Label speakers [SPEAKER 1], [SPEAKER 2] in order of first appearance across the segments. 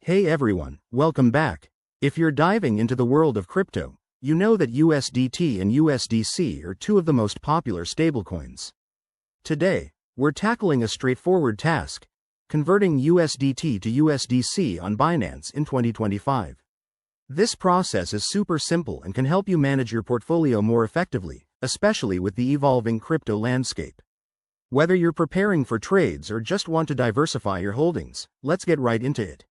[SPEAKER 1] Hey everyone, welcome back. If you're diving into the world of crypto, you know that USDT and USDC are two of the most popular stablecoins. Today, we're tackling a straightforward task: converting USDT to USDC on Binance in 2025. This process is super simple and can help you manage your portfolio more effectively, especially with the evolving crypto landscape. Whether you're preparing for trades or just want to diversify your holdings, let's get right into it.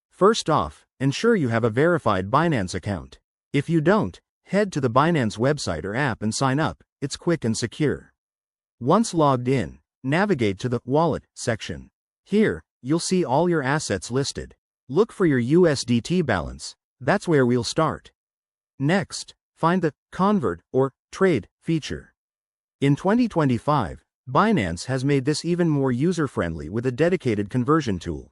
[SPEAKER 1] First off, ensure you have a verified Binance account. If you don't, head to the Binance website or app and sign up. It's quick and secure. Once logged in, navigate to the Wallet section. Here, you'll see all your assets listed. Look for your USDT balance. That's where we'll start. Next, find the Convert or Trade feature. In 2025, Binance has made this even more user-friendly with a dedicated conversion tool.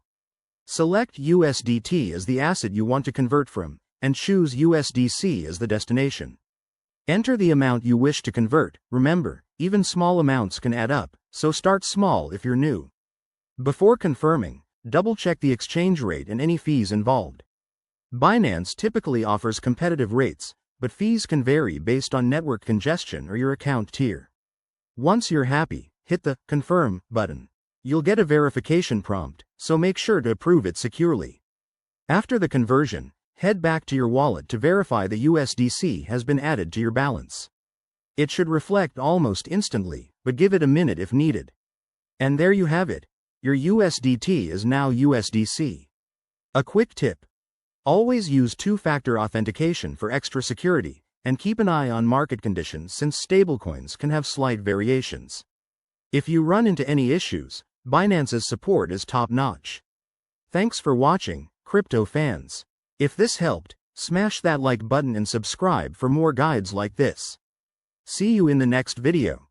[SPEAKER 1] Select USDT as the asset you want to convert from, and choose USDC as the destination. Enter the amount you wish to convert. Remember, even small amounts can add up, so start small if you're new. Before confirming, double-check the exchange rate and any fees involved. Binance typically offers competitive rates, but fees can vary based on network congestion or your account tier. Once you're happy, hit the Confirm button. You'll get a verification prompt, so make sure to approve it securely. After the conversion, head back to your wallet to verify the USDC has been added to your balance. It should reflect almost instantly, but give it a minute if needed. And there you have it. Your USDT is now USDC. A quick tip: always use two-factor authentication for extra security, and keep an eye on market conditions since stablecoins can have slight variations. If you run into any issues, Binance's support is top-notch. Thanks for watching, crypto fans. If this helped, smash that like button and subscribe for more guides like this. See you in the next video.